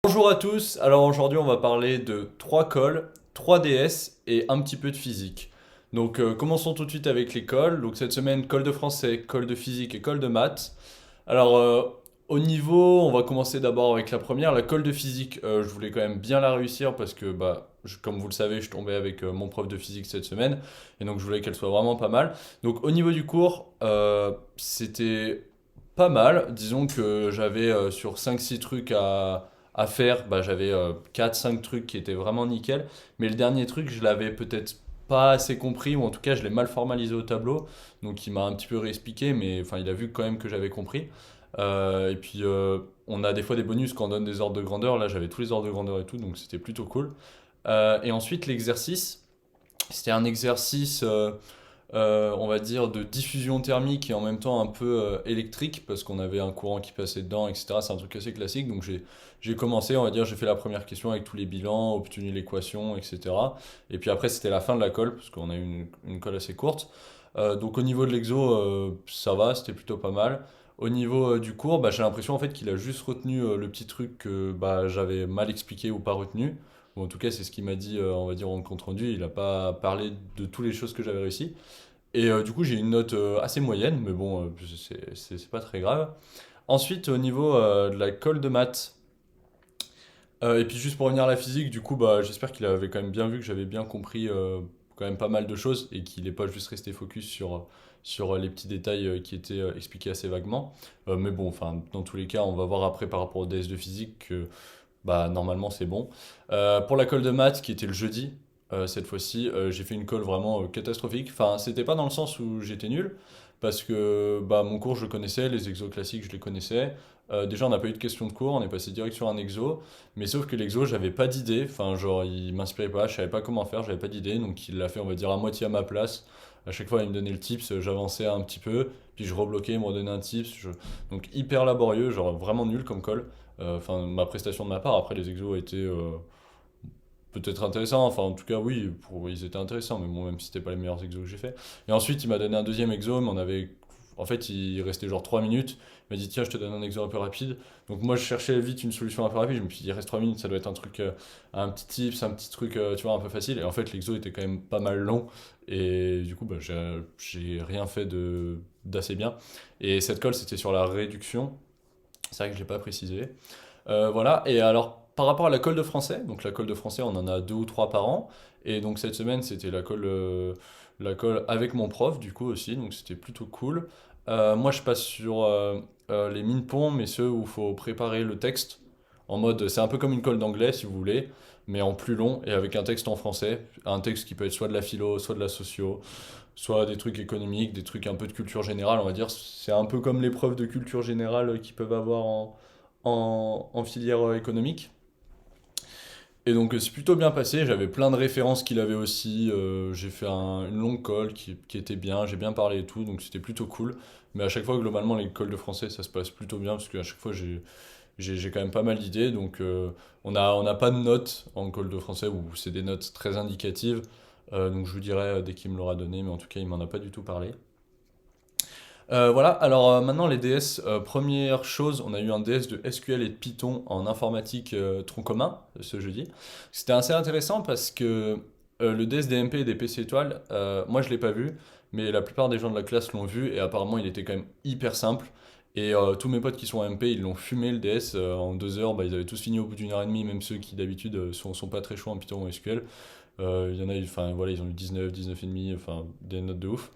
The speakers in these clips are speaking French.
Bonjour à tous, alors aujourd'hui on va parler de 3 cols, 3 DS et un petit peu de physique. Donc commençons tout de suite avec les cols. Donc cette semaine, colle de français, colle de physique et colle de maths. Alors au niveau, on va commencer d'abord avec la première, la colle de physique. Je voulais quand même bien la réussir parce que comme vous le savez, je tombais avec mon prof de physique cette semaine et donc je voulais qu'elle soit vraiment pas mal. Donc au niveau du cours, c'était pas mal. Disons que j'avais sur 5 6 trucs à faire, j'avais 4-5 trucs qui étaient vraiment nickel. Mais le dernier truc, je l'avais peut-être pas assez compris, ou en tout cas, je l'ai mal formalisé au tableau. Donc, il m'a un petit peu réexpliqué, mais enfin, il a vu quand même que j'avais compris. Et puis, on a des fois des bonus quand on donne des ordres de grandeur. Là, j'avais tous les ordres de grandeur et tout, donc c'était plutôt cool. Et ensuite, l'exercice, c'était un exercice. On va dire, de diffusion thermique et en même temps un peu électrique, parce qu'on avait un courant qui passait dedans, etc. C'est un truc assez classique. Donc j'ai commencé, on va dire, j'ai fait la première question avec tous les bilans, obtenu l'équation, etc. Et puis après, c'était la fin de la colle, parce qu'on a eu une colle assez courte. Donc au niveau de l'exo, ça va, c'était plutôt pas mal. Au niveau du cours, j'ai l'impression en fait qu'il a juste retenu le petit truc que j'avais mal expliqué ou pas retenu. Ou en tout cas, c'est ce qu'il m'a dit, on va dire, en compte rendu. Il n'a pas parlé de toutes les choses que j'avais réussi. Et du coup, j'ai une note assez moyenne, mais bon, c'est pas très grave. Ensuite, au niveau de la colle de maths, et puis juste pour revenir à la physique, du coup, j'espère qu'il avait quand même bien vu que j'avais bien compris quand même pas mal de choses et qu'il n'est pas juste resté focus sur les petits détails qui étaient expliqués assez vaguement. Mais bon, enfin, dans tous les cas, on va voir après par rapport au DS de physique que normalement c'est bon. Pour la colle de maths qui était le jeudi, cette fois-ci, j'ai fait une colle vraiment catastrophique. Enfin, c'était pas dans le sens où j'étais nul, parce que mon cours je le connaissais, les exos classiques je les connaissais. Déjà, on n'a pas eu de question de cours, on est passé direct sur un exo, mais sauf que l'exo, j'avais pas d'idée. Enfin, genre, il m'inspirait pas, je savais pas comment faire, j'avais pas d'idée, donc il l'a fait, on va dire, à moitié à ma place. À chaque fois, il me donnait le tips, j'avançais un petit peu, puis je rebloquais, il me redonnait un tips. Donc, hyper laborieux, genre vraiment nul comme colle. Enfin, ma prestation de ma part, après les exos étaient peut-être intéressants, enfin en tout cas oui, ils étaient intéressants, mais bon, même si c'était pas les meilleurs exos que j'ai fait. Et ensuite il m'a donné un deuxième exo, mais en fait il restait genre 3 minutes, il m'a dit tiens je te donne un exo un peu rapide. Donc moi je cherchais vite une solution un peu rapide, je me suis dit il reste 3 minutes, ça doit être un truc, un petit tips, un petit truc, tu vois, un peu facile. Et en fait l'exo était quand même pas mal long, et du coup j'ai rien fait d'assez bien. Et cette colle c'était sur la réduction, c'est vrai que je l'ai pas précisé. Voilà, et alors par rapport à la colle de français, donc la colle de français on en a 2 ou 3 par an, et donc cette semaine c'était la colle avec mon prof du coup aussi, donc c'était plutôt cool. Moi je passe sur les mine-ponts, mais ceux où il faut préparer le texte, en mode c'est un peu comme une colle d'anglais si vous voulez, mais en plus long et avec un texte en français, un texte qui peut être soit de la philo, soit de la socio, soit des trucs économiques, des trucs un peu de culture générale, on va dire. C'est un peu comme les preuves de culture générale qu'ils peuvent avoir en filière économique. Et donc c'est plutôt bien passé, j'avais plein de références qu'il avait aussi, j'ai fait une longue colle qui était bien, j'ai bien parlé et tout, donc c'était plutôt cool. Mais à chaque fois, globalement, les colles de français, ça se passe plutôt bien, parce qu'à chaque fois, j'ai quand même pas mal d'idées. Donc on n'a pas de notes en colle de français, où c'est des notes très indicatives. Donc je vous dirai dès qu'il me l'aura donné, mais en tout cas, il m'en a pas du tout parlé. Voilà, alors maintenant les DS, première chose, on a eu un DS de SQL et de Python en informatique tronc commun ce jeudi. C'était assez intéressant parce que le DS DMP et des PC étoiles, moi je l'ai pas vu, mais la plupart des gens de la classe l'ont vu et apparemment il était quand même hyper simple. Et tous mes potes qui sont MP, ils l'ont fumé le DS en 2 heures, ils avaient tous fini au bout d'1 heure et demie, même ceux qui d'habitude sont pas très chauds en Python ou SQL. Il y en a, enfin voilà, ils ont eu 19, 19 et demi, enfin des notes de ouf.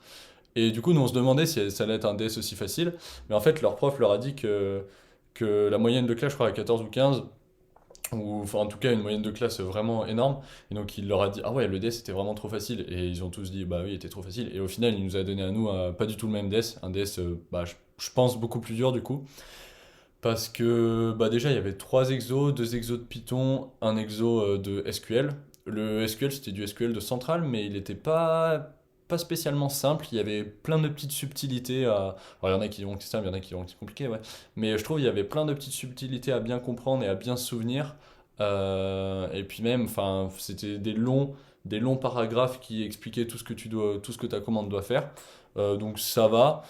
Et du coup, nous on se demandait si ça allait être un DS aussi facile. Mais en fait, leur prof leur a dit que la moyenne de classe, je crois, à 14 ou 15, ou enfin, en tout cas, une moyenne de classe vraiment énorme. Et donc, il leur a dit, ah ouais, le DS était vraiment trop facile. Et ils ont tous dit, bah oui, il était trop facile. Et au final, il nous a donné à nous pas du tout le même DS. Un DS, je pense, beaucoup plus dur du coup. Parce que déjà, il y avait 3 exos, 2 exos de Python, un exo de SQL. Le SQL, c'était du SQL de centrale, mais il n'était pas spécialement simple. Il y avait plein de petites subtilités à. Alors, il y en a qui diront que c'est simple, il y en a qui diront que c'est compliqué, ouais. Mais je trouve qu'il y avait plein de petites subtilités à bien comprendre et à bien se souvenir. Et puis même, enfin, c'était des longs paragraphes qui expliquaient tout ce que ta commande doit faire. Donc ça va.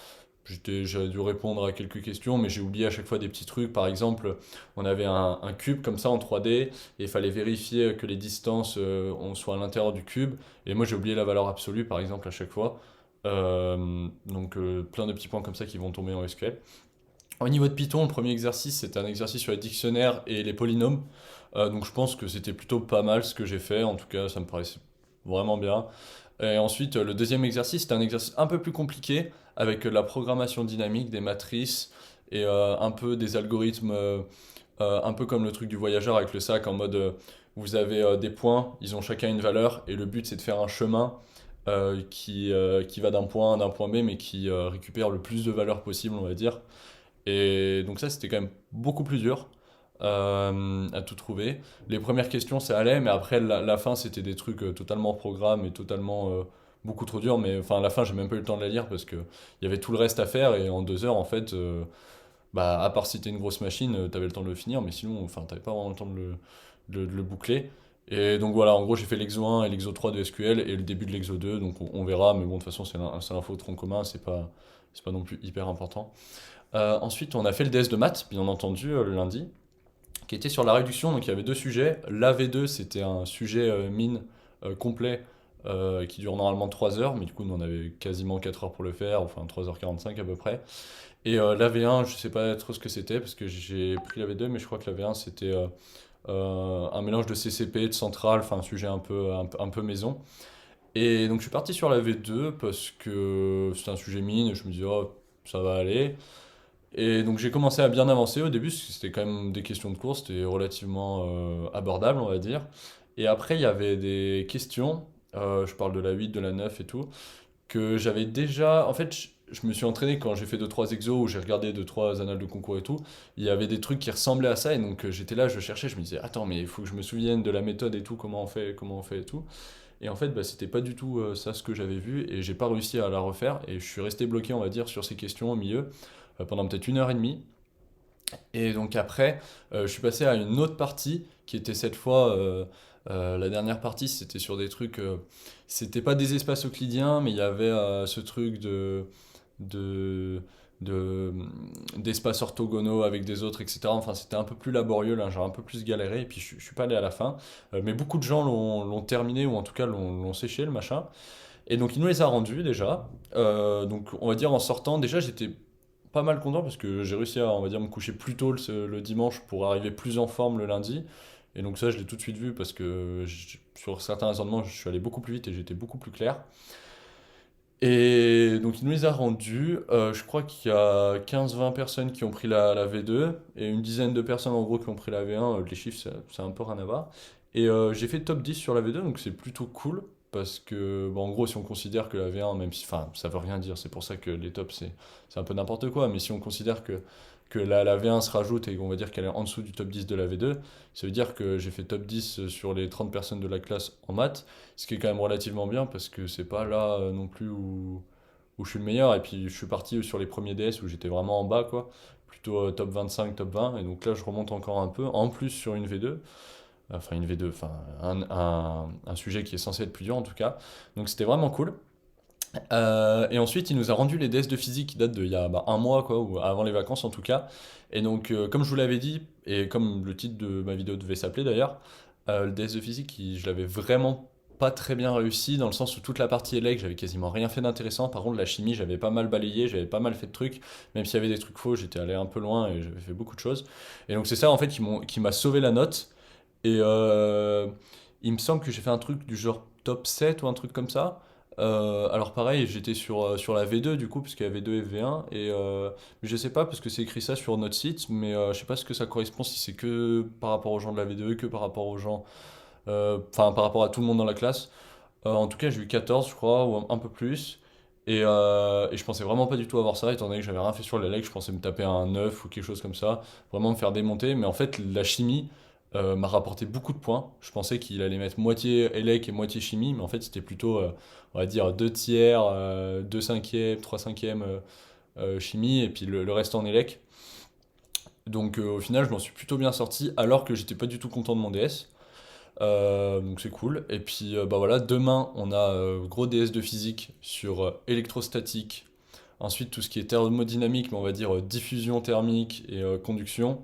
J'avais dû répondre à quelques questions, mais j'ai oublié à chaque fois des petits trucs. Par exemple, on avait un cube comme ça en 3D, et il fallait vérifier que les distances on soient à l'intérieur du cube. Et moi, j'ai oublié la valeur absolue, par exemple, à chaque fois. Plein de petits points comme ça qui vont tomber en SQL. Au niveau de Python, le premier exercice, c'était un exercice sur les dictionnaires et les polynômes. Donc je pense que c'était plutôt pas mal ce que j'ai fait. En tout cas, ça me paraissait vraiment bien. Et ensuite, le deuxième exercice, c'était un exercice un peu plus compliqué avec la programmation dynamique, des matrices et un peu des algorithmes, un peu comme le truc du voyageur avec le sac en mode vous avez des points, ils ont chacun une valeur et le but c'est de faire un chemin qui va d'un point B mais qui récupère le plus de valeur possible, on va dire. Et donc ça, c'était quand même beaucoup plus dur à tout trouver. Les premières questions, ça allait, mais après, la fin, c'était des trucs totalement programme et totalement beaucoup trop durs. Mais enfin, à la fin, j'ai même pas eu le temps de la lire parce que il y avait tout le reste à faire et en 2 heures, en fait, bah, à part si t'es une grosse machine, t'avais le temps de le finir, mais sinon, enfin, t'avais pas vraiment le temps de le boucler. Et donc voilà, en gros, j'ai fait l'exo 1 et l'exo 3 de SQL et le début de l'exo 2, donc on verra, mais bon, de toute façon, c'est l'info au tronc commun, c'est pas non plus hyper important. Ensuite, on a fait le DS de maths, bien entendu, le lundi, qui était sur la réduction. Donc, il y avait deux sujets. L'AV2, c'était un sujet mine complet qui dure normalement 3 heures, mais du coup, nous, on avait quasiment 4 heures pour le faire, enfin 3h45 à peu près. Et l'AV1, je sais pas trop ce que c'était, parce que j'ai pris l'AV2, mais je crois que l'AV1, c'était un mélange de CCP, de centrale, enfin un sujet un peu maison. Et donc, je suis parti sur la V2 parce que c'était un sujet mine, et je me dis, oh, ça va aller. Et donc j'ai commencé à bien avancer au début, parce que c'était quand même des questions de cours, c'était relativement abordable, on va dire. Et après, il y avait des questions, je parle de la 8, de la 9 et tout, que j'avais déjà. En fait, je me suis entraîné quand j'ai fait deux trois exos, où j'ai regardé deux trois annales de concours et tout. Il y avait des trucs qui ressemblaient à ça, et donc j'étais là, je cherchais, je me disais, attends, mais il faut que je me souvienne de la méthode et tout, comment on fait et tout. Et en fait, bah, c'était pas du tout ça ce que j'avais vu, et j'ai pas réussi à la refaire, et je suis resté bloqué, on va dire, sur ces questions au milieu pendant peut-être 1 heure et demie. Et donc après, je suis passé à une autre partie qui était cette fois, la dernière partie, c'était sur des trucs, c'était pas des espaces euclidiens, mais il y avait ce truc de, de, d'espaces orthogonaux avec des autres, etc. Enfin, c'était un peu plus laborieux, là, j'ai un peu plus galéré, et puis je suis pas allé à la fin. Mais beaucoup de gens l'ont terminé, ou en tout cas l'ont séché, le machin. Et donc il nous les a rendus déjà. Donc on va dire en sortant, déjà j'étais pas mal content parce que j'ai réussi à, on va dire, me coucher plus tôt le dimanche pour arriver plus en forme le lundi. Et donc ça je l'ai tout de suite vu parce que sur certains raisonnements je suis allé beaucoup plus vite et j'étais beaucoup plus clair. Et donc il nous les a rendus. Je crois qu'il y a 15-20 personnes qui ont pris la V2 et une dizaine de personnes en gros qui ont pris la V1. Les chiffres, ça a un peu rien à voir. Et j'ai fait top 10 sur la V2, donc c'est plutôt cool. Parce que, bon, en gros, si on considère que la V1, même si, enfin, ça veut rien dire, c'est pour ça que les tops, c'est un peu n'importe quoi. Mais si on considère que la V1 se rajoute et qu'on va dire qu'elle est en dessous du top 10 de la V2, ça veut dire que j'ai fait top 10 sur les 30 personnes de la classe en maths. Ce qui est quand même relativement bien parce que c'est pas là non plus où je suis le meilleur. Et puis je suis parti sur les premiers DS où j'étais vraiment en bas, quoi. Plutôt top 25, top 20. Et donc là, je remonte encore un peu. En plus, sur une V2. Enfin, une V2, enfin, un sujet qui est censé être plus dur en tout cas. Donc c'était vraiment cool. Et ensuite, il nous a rendu les DS de physique qui datent d'il y a un mois, quoi, ou avant les vacances en tout cas. Et donc, comme je vous l'avais dit, et comme le titre de ma vidéo devait s'appeler d'ailleurs, le DS de physique, je l'avais vraiment pas très bien réussi, dans le sens où toute la partie élect, j'avais quasiment rien fait d'intéressant. Par contre, la chimie, j'avais pas mal balayé, j'avais pas mal fait de trucs. Même s'il y avait des trucs faux, j'étais allé un peu loin et j'avais fait beaucoup de choses. Et donc, c'est ça en fait qui m'a sauvé la note. Et il me semble que j'ai fait un truc du genre top 7 ou un truc comme ça. Alors pareil, j'étais sur la V2 du coup, parce qu'il y a V2 et V1. Mais je sais pas, parce que c'est écrit ça sur notre site, mais je sais pas ce que ça correspond, si c'est que par rapport aux gens de la V2, que par rapport aux gens... Enfin, par rapport à tout le monde dans la classe. En tout cas, j'ai eu 14, je crois, ou un peu plus. Et je pensais vraiment pas du tout avoir ça, étant donné que j'avais rien fait sur l'élec, je pensais me taper un 9 ou quelque chose comme ça, vraiment me faire démonter. Mais en fait, la chimie m'a rapporté beaucoup de points. Je pensais qu'il allait mettre moitié élec et moitié chimie, mais en fait, c'était plutôt, on va dire, 2 tiers, 2 cinquièmes, 3 cinquièmes chimie, et puis le reste en élec. Donc au final, je m'en suis plutôt bien sorti, alors que j'étais pas du tout content de mon DS. Donc c'est cool. Et puis bah voilà, demain on a gros DS de physique sur électrostatique, Ensuite, tout ce qui est thermodynamique, mais on va dire diffusion thermique et conduction.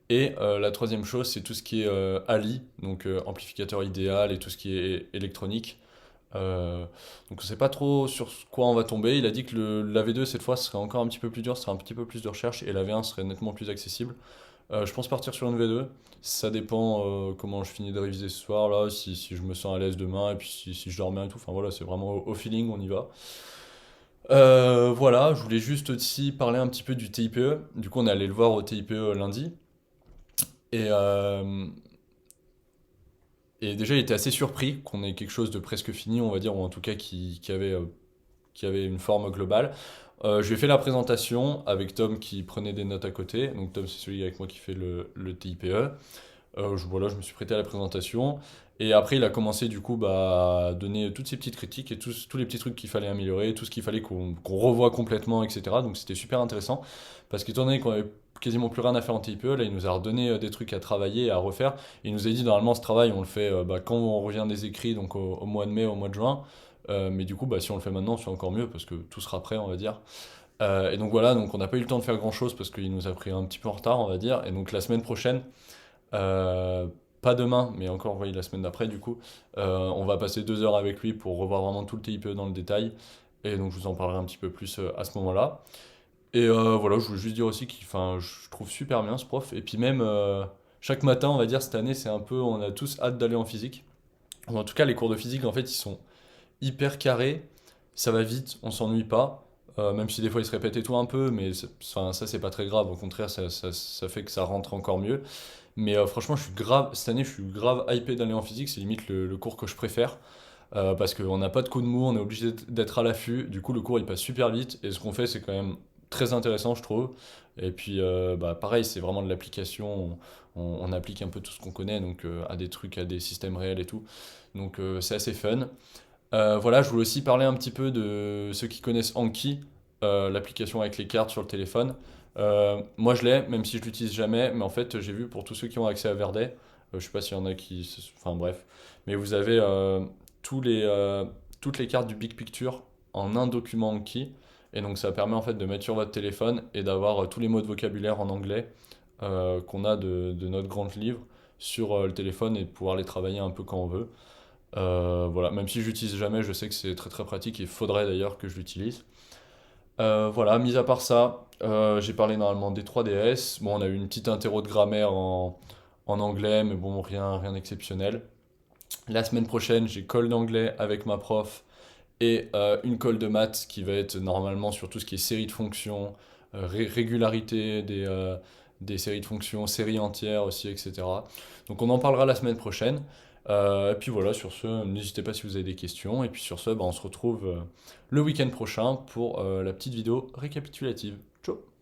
Et la troisième chose, c'est tout ce qui est ALI, donc amplificateur idéal et tout ce qui est électronique. Euh, donc on sait pas trop sur quoi on va tomber. Il a dit que la V2 cette fois serait encore un petit peu plus dur, ce serait un petit peu plus de recherche et la V1 serait nettement plus accessible. Je pense partir sur une V2. Ça dépend comment je finis de réviser ce soir là, si je me sens à l'aise demain et puis si je dors bien et tout. Enfin voilà, c'est vraiment au feeling, on y va. Voilà, je voulais juste aussi parler un petit peu du TIPE. Du coup, on est allé le voir au TIPE lundi. Et, euh, et déjà, il était assez surpris qu'on ait quelque chose de presque fini, on va dire, ou en tout cas qui avait une forme globale. Je lui ai fait la présentation avec Tom qui prenait des notes à côté. Donc Tom, c'est celui avec moi qui fait le TIPE. Voilà, je me suis prêté à la présentation. Et après, il a commencé du coup à donner toutes ses petites critiques et tous les petits trucs qu'il fallait améliorer, tout ce qu'il fallait qu'on revoie complètement, etc. Donc c'était super intéressant. Parce qu'étant donné qu'on avait quasiment plus rien à faire en TIPE, là, il nous a redonné des trucs à travailler, à refaire. Il nous a dit, normalement, ce travail, on le fait quand on revient des écrits, donc au mois de mai, au mois de juin. Mais du coup, si on le fait maintenant, c'est encore mieux parce que tout sera prêt, on va dire. Et donc voilà, donc on n'a pas eu le temps de faire grand chose parce qu'il nous a pris un petit peu en retard, on va dire. Et donc la semaine prochaine, euh, pas demain, mais encore oui, la semaine d'après, du coup, on va passer 2 heures avec lui pour revoir vraiment tout le TIPE dans le détail. Et donc je vous en parlerai un petit peu plus à ce moment-là. Et voilà, je voulais juste dire aussi enfin, je trouve super bien ce prof. Et puis même, chaque matin, on va dire, cette année, c'est un peu, on a tous hâte d'aller en physique. Ou en tout cas, les cours de physique, en fait, ils sont hyper carré, ça va vite, on s'ennuie pas. Même si des fois il se répète et tout un peu, mais enfin, ça c'est pas très grave, au contraire ça fait que ça rentre encore mieux. Mais franchement, cette année je suis grave hypé d'aller en physique, c'est limite le cours que je préfère. Parce qu'on n'a pas de coup de mou, on est obligé d'être à l'affût, du coup le cours il passe super vite, et ce qu'on fait c'est quand même très intéressant je trouve. Et puis pareil, c'est vraiment de l'application, on applique un peu tout ce qu'on connaît, donc à des trucs, à des systèmes réels et tout. Donc c'est assez fun. Voilà, je voulais aussi parler un petit peu de ceux qui connaissent Anki, l'application avec les cartes sur le téléphone. Moi je l'ai, même si je l'utilise jamais, mais en fait j'ai vu pour tous ceux qui ont accès à Verday, je sais pas s'il y en a enfin bref, mais vous avez tous toutes les cartes du Big Picture en un document Anki, et donc ça permet en fait de mettre sur votre téléphone et d'avoir tous les mots de vocabulaire en anglais qu'on a de notre grand livre sur le téléphone et de pouvoir les travailler un peu quand on veut. Voilà, même si j'utilise jamais, je sais que c'est très très pratique et il faudrait d'ailleurs que je l'utilise. Voilà, mis à part ça, j'ai parlé normalement des 3DS. Bon, on a eu une petite interro de grammaire en anglais, mais bon, rien d'exceptionnel. La semaine prochaine, j'ai colle d'anglais avec ma prof et une colle de maths qui va être normalement sur tout ce qui est série de fonctions, régularité des séries de fonctions, séries entières aussi, etc. Donc on en parlera la semaine prochaine. Et puis voilà, sur ce, n'hésitez pas si vous avez des questions. Et puis sur ce, on se retrouve le week-end prochain pour la petite vidéo récapitulative. Ciao!